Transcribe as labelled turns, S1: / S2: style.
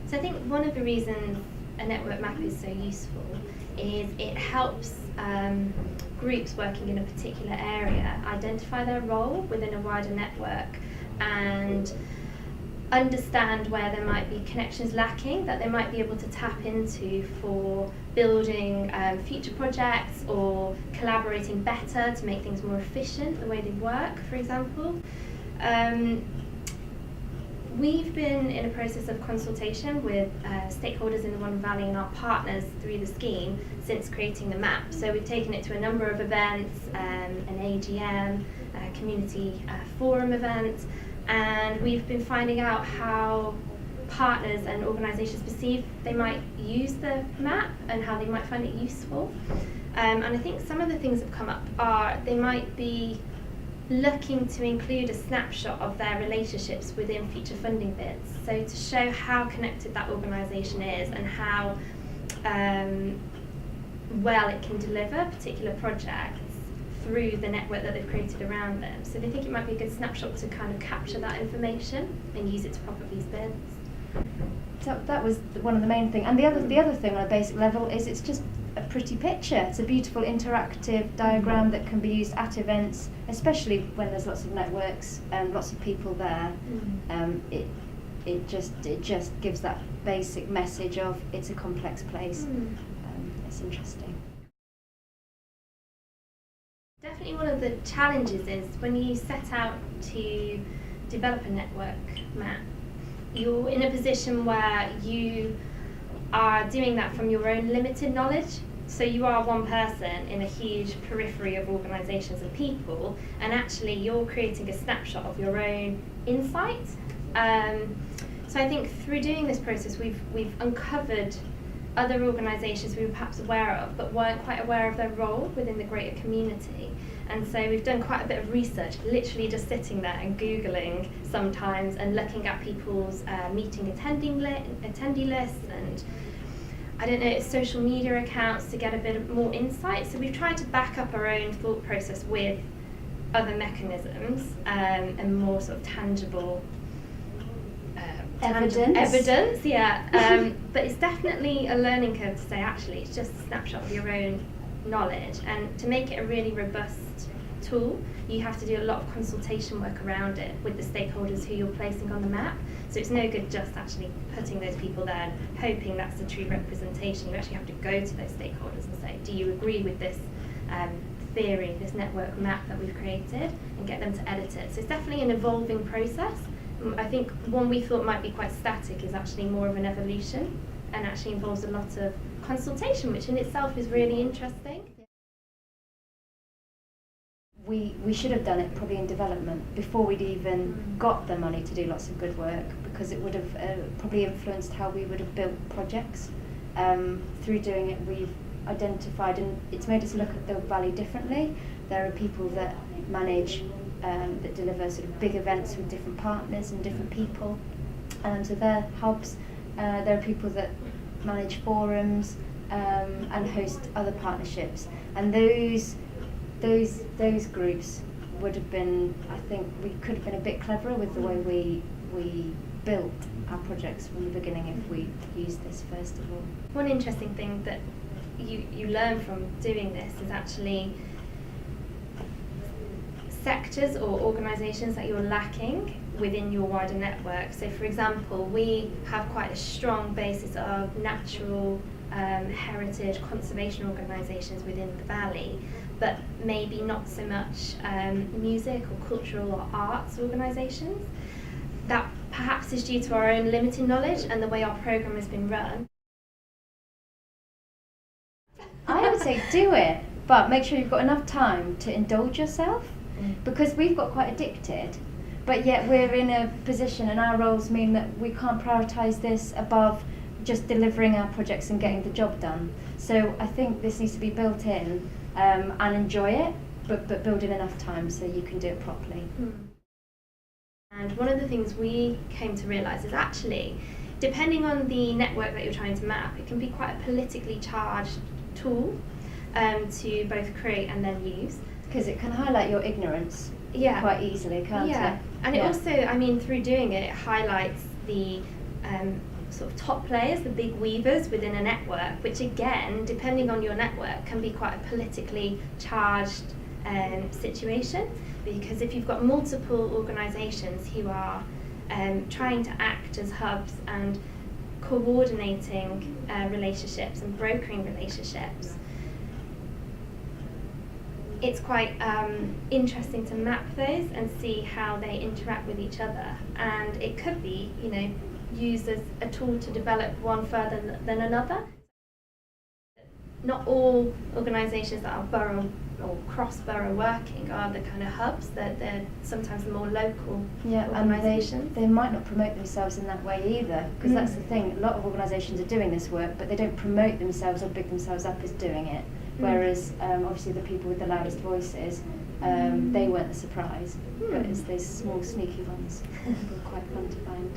S1: So I think one of the reasons a network map is so useful is it helps groups working in a particular area identify their role within a wider network and understand where there might be connections lacking that they might be able to tap into for building future projects or collaborating better to make things more efficient, the way they work, for example. We've been in a process of consultation with stakeholders in the Wandle Valley and our partners through the scheme since creating the map. So we've taken it to a number of events, an AGM, a community forum event, and we've been finding out how partners and organisations perceive they might use the map and how they might find it useful. And I think some of the things that have come up are they might be looking to include a snapshot of their relationships within future funding bids, so to show how connected that organisation is and how well it can deliver particular projects through the network that they've created around them. So they think it might be a good snapshot to kind of capture that information and use it to prop up these bids.
S2: So that was one of the main things. And the other thing on a basic level is it's just a pretty picture. It's a beautiful interactive diagram that can be used at events, especially when there's lots of networks and lots of people there. It just gives that basic message of it's a complex place. It's interesting.
S1: Definitely one of the challenges is when you set out to develop a network map, you're in a position where you are doing that from your own limited knowledge. So you are one person in a huge periphery of organisations and people, and actually you're creating a snapshot of your own insight. So I think through doing this process we've uncovered other organisations we were perhaps aware of but weren't quite aware of their role within the greater community. And so we've done quite a bit of research, literally just sitting there and Googling sometimes and looking at people's meeting attendee lists and social media accounts to get a bit of more insight. So we've tried to back up our own thought process with other mechanisms and more sort of tangible evidence, yeah. But it's definitely a learning curve to say actually it's just a snapshot of your own knowledge, and to make it a really robust tool you have to do a lot of consultation work around it with the stakeholders who you're placing on the map. So it's no good just actually putting those people there and hoping that's the true representation. You actually have to go to those stakeholders and say, do you agree with this theory, this network map that we've created, and get them to edit it. So it's definitely an evolving process. I think one we thought might be quite static is actually more of an evolution and actually involves a lot of consultation, which in itself is really interesting.
S2: We should have done it probably in development before we'd even got the money to do lots of good work, because it would have probably influenced how we would have built projects. Through doing it we've identified, and it's made us look at the valley differently. There are people that manage that deliver sort of big events with different partners and different people, so they're hubs. There are people that manage forums and host other partnerships, and those groups would have been, I think we could have been a bit cleverer with the way we built our projects from the beginning if we used this first of all.
S1: One interesting thing that you learn from doing this is actually sectors or organisations that you're lacking within your wider network. So for example, we have quite a strong basis of natural heritage conservation organisations within the valley, but maybe not so much music or cultural or arts organisations. That perhaps is due to our own limited knowledge and the way our programme has been run.
S2: I would say do it, but make sure you've got enough time to indulge yourself, because we've got quite addicted, but yet we're in a position and our roles mean that we can't prioritise this above just delivering our projects and getting the job done. So I think this needs to be built in and enjoy it, but build in enough time so you can do it properly.
S1: And one of the things we came to realise is actually, depending on the network that you're trying to map, it can be quite a politically charged tool to both create and then use.
S2: Because it can highlight your ignorance quite easily, can't it?
S1: And it also, I mean, through doing it, it highlights the sort of top players, the big weavers within a network, which again, depending on your network, can be quite a politically charged situation, because if you've got multiple organisations who are trying to act as hubs and coordinating relationships and brokering relationships, it's quite interesting to map those and see how they interact with each other, and it could be, you know, used as a tool to develop one further than another. Not all organisations that are borough or cross-borough working are the kind of hubs, that they're sometimes the more local organisations.
S2: They might not promote themselves in that way either, because that's the thing, a lot of organisations are doing this work, but they don't promote themselves or big themselves up as doing it, whereas obviously the people with the loudest voices, they weren't the surprise, but it's those small sneaky ones that were quite fun to find.